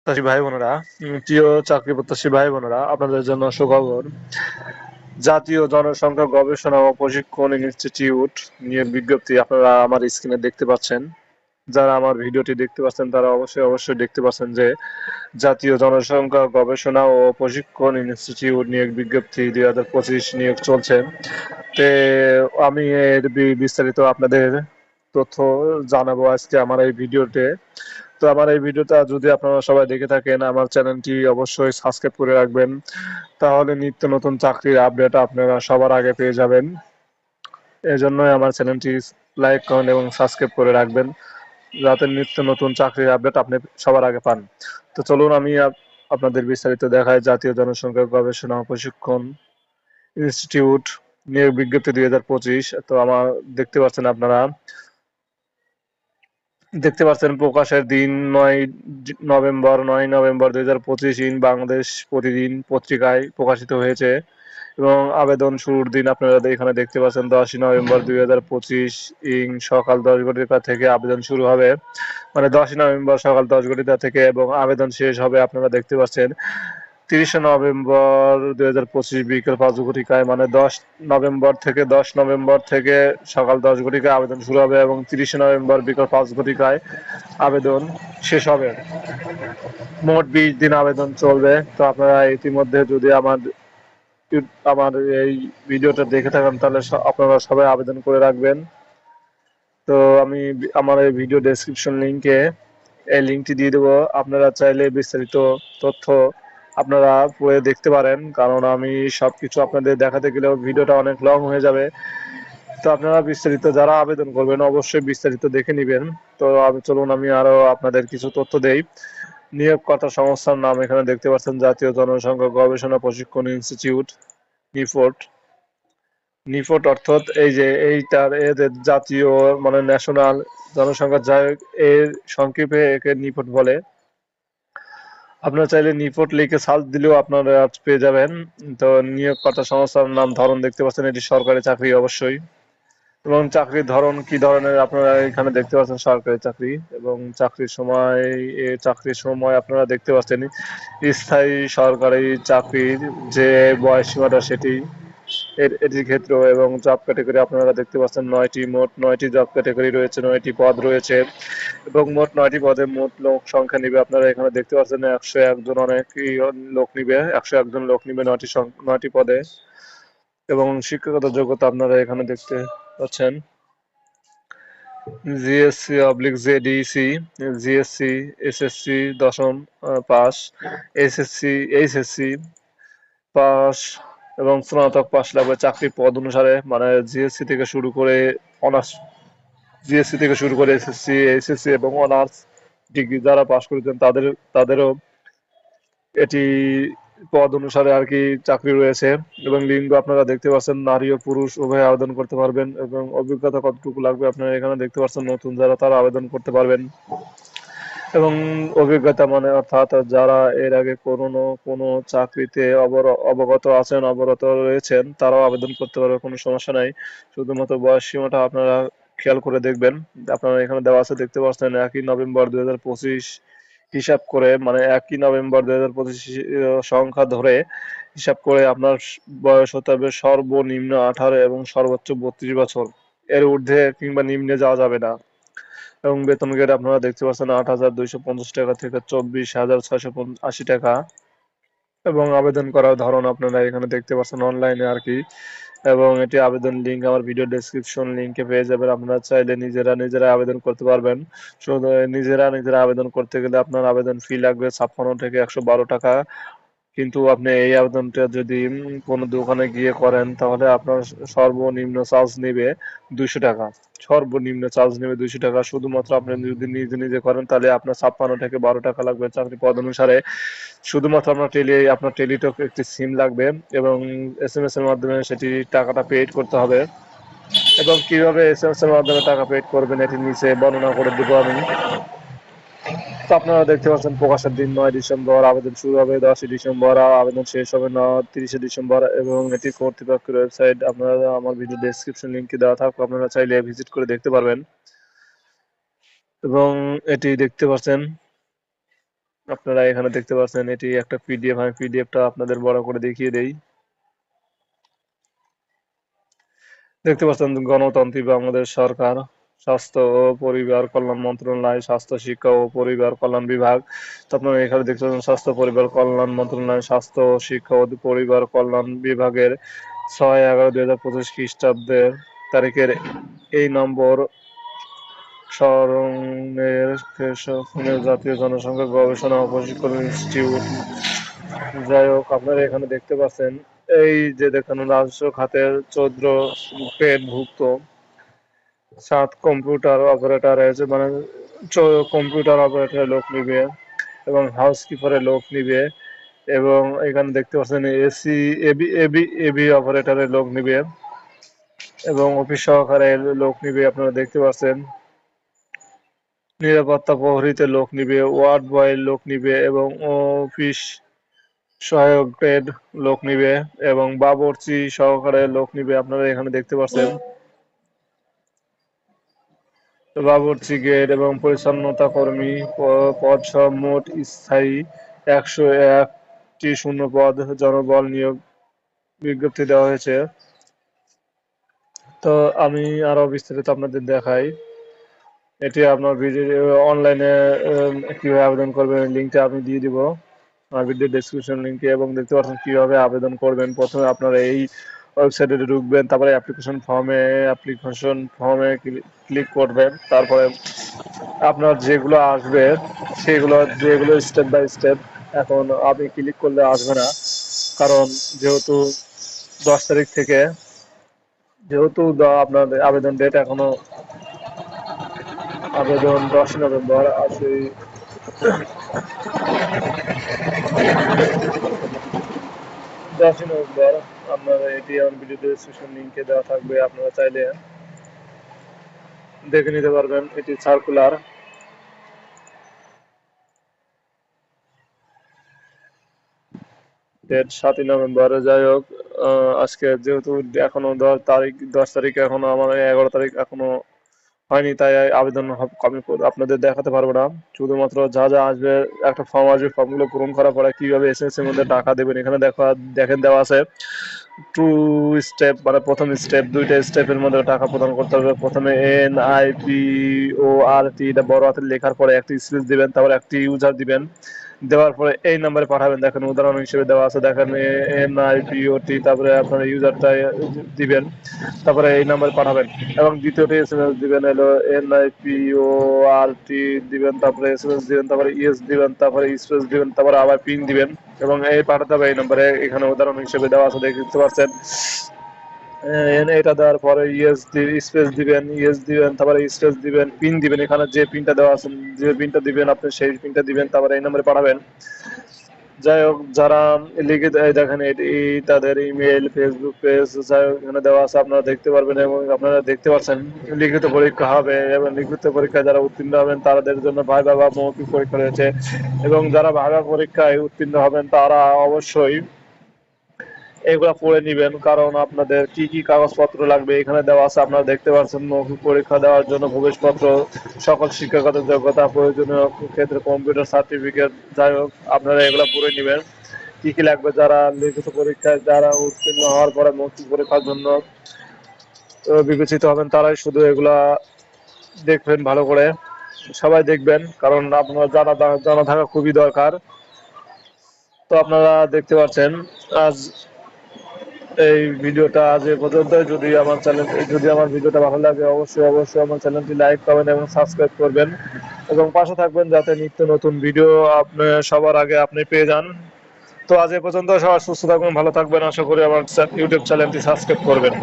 প্রত্যাশী ভাই বোনেরা, প্রিয় চাকরি প্রত্যাশী ভাই বোনেরা, আপনাদের জন্য সুখবর। জাতীয় জনসংখ্যা গবেষণা ও প্রশিক্ষণ ইনস্টিটিউট নিয়োগ বিজ্ঞপ্তি আপনারা আমার স্ক্রিনে দেখতে পাচ্ছেন। যারা আমার ভিডিওটি দেখতে পাচ্ছেন তারা অবশ্যই দেখতে পাচ্ছেন যে জাতীয় জনসংখ্যা গবেষণা ও প্রশিক্ষণ ইনস্টিটিউট নিয়োগ বিজ্ঞপ্তি 2025 নিয়োগ চলছে। তে আমি এর বিস্তারিত আপনাদের তথ্য জানাবো আজকে আমার এই ভিডিওতে। তো আমার এই ভিডিওটা যদি আপনারা সবাই দেখে থাকেন, আমার চ্যানেলটি অবশ্যই সাবস্ক্রাইব করে রাখবেন, তাহলে নিত্য নতুন চাকরির আপডেট আপনারা সবার আগে পেয়ে যাবেন। এই জন্যই আমার চ্যানেলটি লাইক কমেন্ট এবং সাবস্ক্রাইব করে রাখবেন, যাতে নিত্য নতুন চাকরির আপডেট আপনি সবার আগে পান। তো চলুন আমি আপনাদের বিস্তারিত দেখাই জাতীয় জনসংখ্যা গবেষণা ও প্রশিক্ষণ ইনস্টিটিউট নিয়োগ বিজ্ঞপ্তি 2025। তো আমার দেখতে পাচ্ছেন প্রকাশের দিন 9 নভেম্বর 2025 ইন বাংলাদেশ প্রতিদিন পত্রিকায় প্রকাশিত হয়েছে। এবং আবেদন শুরুর দিন আপনারা এখানে দেখতে পাচ্ছেন 10 নভেম্বর 2025 ইং সকাল 10 ঘটিকা থেকে আবেদন শুরু হবে। মানে 10 নভেম্বর সকাল 10 ঘটিকা থেকে, এবং আবেদন শেষ হবে আপনারা দেখতে পাচ্ছেন 30 নভেম্বর 2025 বিকেল 5 ঘটিকায়। মানে 10 নভেম্বর থেকে সকাল 10 ঘটিকায় আবেদন শুরু হবে এবং 30 নভেম্বর বিকেল 5 ঘটিকায় আবেদন শেষ হবে। মোট 20 দিন আবেদন চলবে। তো আপনারা ইতিমধ্যে যদি আমার এই ভিডিওটা দেখে থাকেন তাহলে আপনারা সবাই আবেদন করে রাখবেন। তো আমি আমার এই ভিডিও ডেসক্রিপশন লিংকে এই লিঙ্কটি দিয়ে দেবো। আপনারা চাইলে বিস্তারিত তথ্য আপনারা পড়ে দেখতে পারেন, কারণ আমি সবকিছু আপনাদের দেখাতে গেলেও ভিডিওটা অনেক লং হয়ে যাবে। তো আপনারা বিস্তারিত যারা আবেদন করবেন অবশ্যই বিস্তারিত দেখে নেবেন। তো চলুন আমি আরো আপনাদের কিছু তথ্য দেই। নিয়োগকর্তা সংস্থার নাম এখানে দেখতে পাচ্ছেন, জাতীয় জনসংখ্যা গবেষণা প্রশিক্ষণ ইনস্টিটিউট, নিফোর্ট। নিফোর্ট অর্থাৎ এই যে এইটার এদের জাতীয় মানে ন্যাশনাল জনসংখ্যা, যাই এর সংক্ষেপে একে নিফোর্ট বলে। আপনারা চাইলে নিফোর্ট লিখে সার্চ দিলেও আপনারা পেয়ে যাবেন। তো নিয়োগকর্তা সংস্থার নাম, ধরন দেখতে পাচ্ছেন এটি সরকারি চাকরি অবশ্যই। এবং চাকরির ধরন কি ধরনের আপনারা এখানে দেখতে পাচ্ছেন, সরকারি চাকরি। এবং চাকরির সময় আপনারা দেখতে পাচ্ছেন স্থায়ী সরকারি চাকরির যে বয়স সীমাটা সেটি এটির ক্ষেত্রে। এবং জব ক্যাটাগরি আপনারা দেখতে পাচ্ছেন মোট 9টি জব ক্যাটাগরি রয়েছে, 9টি পদ রয়েছে। এবং মোট 9টি পদে মোট লোক সংখ্যা নিবে আপনারা এখানে দেখতে পাচ্ছেন 101 জন। অনেকই লোক নিবে, 101 জন লোক নিবে 9টি পদে। এবং শিক্ষাগত যোগ্যতা আপনারা এখানে দেখতে পাচ্ছেন জিএসসি/জেডিসি, জিএসসি, এসএসসি দশম পাস, এইচএসসি পাস এবং স্নাতক পাস লাগবে চাকরি পদ অনুসারে। মানে জিএসসি থেকে শুরু করে এসএসসি, এইচএসসি এবং অনার্স ডিগ্রি যারা পাস করেছেন তাদেরও এটি পদ অনুসারে আর কি চাকরি রয়েছে। এবং লিঙ্গ আপনারা দেখতে পাচ্ছেন নারী ও পুরুষ উভয় আবেদন করতে পারবেন। এবং অভিজ্ঞতা কতটুকু লাগবে আপনারা এখানে দেখতে পাচ্ছেন, নতুন যারা তারা আবেদন করতে পারবেন। এবং অভিজ্ঞতা মানে অর্থাৎ যারা এর আগে কোনো চাকরিতে অবগত রয়েছেন তারাও আবেদন করতে পারবে, কোনো সমস্যা নাই। শুধুমাত্র বয়স সীমাটা আপনারা খেয়াল করে দেখবেন। আপনারা এখানে দেওয়া আছে দেখতে পাচ্ছেন 1 নভেম্বর 2025 হিসাব করে, মানে 1 নভেম্বর 2025 সংখ্যা ধরে হিসাব করে আপনার বয়স হতে হবে সর্বনিম্ন 18 এবং সর্বোচ্চ 32 বছর। এর ঊর্ধ্বে কিংবা নিম্নে যাওয়া যাবে না। এবং বেতন গ্রেড আপনারা দেখতে পাচ্ছেন 8,250 টাকা থেকে 24,680 টাকা। এবং আবেদন করার ধরন আপনারা এখানে দেখতে পাচ্ছেন অনলাইনে আর কি। এবং এটি আবেদন লিঙ্ক আমার ভিডিও ডেসক্রিপশন লিঙ্কে পেয়ে যাবেন। আপনারা চাইলে নিজেরা আবেদন করতে পারবেন। শুধু নিজেরা আবেদন করতে গেলে আপনার আবেদন ফি লাগবে 56 থেকে 112 টাকা। কিন্তু আপনি এই আবেদনটা যদি কোনো দোকানে গিয়ে করেন তাহলে আপনার সর্বনিম্ন চার্জ নেবে 200 টাকা। সর্বনিম্ন চার্জ নেবে 200 টাকা। শুধুমাত্র আপনি যদি নিজে করেন তাহলে আপনার 56 থেকে 12 টাকা লাগবে চাকরি পদ অনুসারে। শুধুমাত্র আপনার টেলিটক একটি সিম লাগবে এবং এসএমএস এর মাধ্যমে সেটি টাকাটা পেইড করতে হবে। এবং কিভাবে এসএমএস এর মাধ্যমে টাকা পেইড করবেন এটি নিচে বর্ণনা করে দেবো আমি। তো আপনারা দেখতে পাচ্ছেন প্রকাশের দিন 9 ডিসেম্বর, আবেদন শুরু হবে 10 ডিসেম্বর, আবেদন শেষ হবে 30 ডিসেম্বর। এবং এটি কর্তৃপক্ষের ওয়েবসাইট আপনারা আমার ভিডিও ডেসক্রিপশন লিঙ্কে দেওয়া থাকবে, আপনারা চাইলে ভিজিট করে দেখতে পারবেন। এবং এটি দেখতে পাচ্ছেন আপনারা এখানে দেখতে পাচ্ছেন এটি একটা পিডিএফ। আমি পিডিএফটা আপনাদের বড় করে দেখিয়ে দেই। দেখতে পাচ্ছেন গণতান্ত্রিক বাংলাদেশ সরকার, স্বাস্থ্য ও পরিবার কল্যাণ মন্ত্রণালয়, স্বাস্থ্য শিক্ষা ও পরিবার কল্যাণ বিভাগ। তো আপনারা এখানে দেখতে পাচ্ছেন স্বাস্থ্য পরিবার কল্যাণ মন্ত্রণালয়, স্বাস্থ্য শিক্ষা ও পরিবার কল্যাণ বিভাগের 6/11/2025 খ্রিস্টাব্দের তারিখের এই নম্বর স্মরণের জাতীয় জনসংখ্যা গবেষণা ও প্রশিক্ষণ ইনস্টিটিউট। যাই হোক, আপনারা এখানে দেখতে পাচ্ছেন এই যে দেখুন রাজস্ব খাতের 14 গ্রেডভুক্ত 7 কম্পিউটার অপারেটর আছে, মানে কম্পিউটার অপারেটরের লোক নিবে এবং হাউসকিপারের লোক নিবে এবং এখানে দেখতে পাচ্ছেন এসি এবি এবি এবি অপারেটরের লোক নিবে এবং অফিস সহকারের লোক নিবে। আপনারা দেখতে পাচ্ছেন নিরাপত্তা প্রহরীতে লোক নিবে, ওয়ার্ড বয়ের লোক নিবে এবং অফিস সহায়কের লোক নিবে এবং বাবুর্চি সহকারে লোক নিবে। আপনারা এখানে দেখতে পাচ্ছেন বাবুর্চি গেট এবং পরিচ্ছন্নতা কর্মী পদ সহ মোট স্থায়ী 101টি শূন্য পদ জনবল নিয়োগ বিজ্ঞপ্তি দেওয়া হয়েছে। তো আমি আরো বিস্তারিত আপনাদের দেখাই। এটি আপনার অনলাইনে কিভাবে আবেদন করবেন লিঙ্কটা আমি দিয়ে দিব আমার ভিডিও ডেসক্রিপশন লিঙ্কে, এবং দেখতে পাচ্ছেন কিভাবে আবেদন করবেন। প্রথমে আপনারা এই ওয়েবসাইটে ঢুকবেন, তারপরে অ্যাপ্লিকেশন ফর্মে ক্লিক করবেন। তারপরে আপনার যেগুলো আসবে যেগুলো স্টেপ বাই স্টেপ, এখন আপনি ক্লিক করলে আসবে না, কারণ যেহেতু 10 তারিখ থেকে আপনার আবেদন ডেট এখনো আবেদন 10 নভেম্বর আছে। 10 নভেম্বর আপনারা এটি আমার ভিডিও ডেসক্রিপশন লিঙ্কে দেওয়া থাকবে, আপনারা চাইলে দেখে নিতে পারবেন। এটি সার্কুলার ডেট 7 নভেম্বর। যাই হোক, আজকে যেহেতু এখনো 10 তারিখ এখনো আমার 11 তারিখ এখনো হয়নি, তাই আবেদন আমি আপনাদের দেখাতে পারবো না। শুধুমাত্র যা যা আসবে, একটা ফর্ম আসবে, ফর্মগুলো পূরণ করার পরে কিভাবে এসএমএস এর মধ্যে টাকা দেবেন এখানে দেখেন দেওয়া আছে 2 স্টেপ, মানে প্রথম স্টেপ, 2টা স্টেপের মধ্যে টাকা প্রদান করতে হবে। প্রথমে NIPORT এটা বড় হাতের লেখার পরে একটি স্পেস দিবেন, তারপর একটি ইউজার দিবেন, দেওয়ার পরে এই নাম্বারে পাঠাবেন। দেখেন উদাহরণ হিসেবে দেওয়া আছে, দেখেন NIPOT, তারপরে আপনার ইউজারটা দিবেন, তারপরে এই নাম্বারে পাঠাবেন এবং দ্বিতীয়টি এসএমএস দিবেন হলো NIPORT দিবেন, তারপরে এসএমএস দিবেন, তারপরে ইএস দিবেন, তারপরে স্পেস দিবেন, তারপরে আবার পিন দিবেন এবং এই পাঠাতে হবে এই নম্বরে। এখানে উদাহরণ হিসেবে দেওয়া আছে, দেখতে পাচ্ছেন। এটা দেওয়ার পরে স্পেস দিবেন, তারপরে স্পেস দিবেন, পিন দিবেন। এখানে যে পিনটা দেওয়া আছে, যে পিনটা দিবেন আপনি সেই পিনটা দিবেন, তারপরে এই নম্বরে পাঠাবেন। যাই হোক, যারা লিখে দেখেন এটি তাদের ইমেল, ফেসবুক পেজ, যাই হোক এখানে দেওয়া আছে, আপনারা দেখতে পারবেন এবং আপনারা দেখতে পাচ্ছেন লিখিত পরীক্ষা হবে এবং লিখিত পরীক্ষায় যারা উত্তীর্ণ হবেন তাদের জন্য ভাইভা বা মৌখিক পরীক্ষা রয়েছে এবং যারা ভাইভা পরীক্ষায় উত্তীর্ণ হবেন তারা অবশ্যই এগুলা পড়ে নিবেন, কারণ আপনাদের কি কি কাগজপত্র লাগবে এখানে দেওয়া আছে। আপনারা দেখতে পাচ্ছেন মৌখিক পরীক্ষা দেওয়ার জন্য প্রবেশপত্র, সকল শিক্ষাগত যোগ্যতা, প্রয়োজনীয় ক্ষেত্রে কম্পিউটার সার্টিফিকেট। যাই হোক, আপনারা এগুলা পড়ে নিবেন কি কি লাগবে। যারা লিখিত পরীক্ষায় যারা উত্তীর্ণ হওয়ার পরে মৌখিক পরীক্ষার জন্য বিবেচিত হবেন তারাই শুধু এগুলা দেখবেন ভালো করে, সবাই দেখবেন, কারণ আপনারা জানা থাকা খুবই দরকার। তো আপনারা দেখতে পাচ্ছেন আজ এই ভিডিওটা আজ এ পর্যন্ত। যদি আমার ভিডিওটা ভালো লাগে অবশ্যই আমার চ্যানেলটি লাইক, কমেন্ট এবং সাবস্ক্রাইব করবেন এবং পাশে থাকবেন যাতে নিত্য নতুন ভিডিও আপনি সবার আগে আপনি পেয়ে যান। তো আজ এ পর্যন্ত, সবাই সুস্থ থাকবেন, ভালো থাকবেন। আশা করি আমার ইউটিউব চ্যানেলটি সাবস্ক্রাইব করবেন।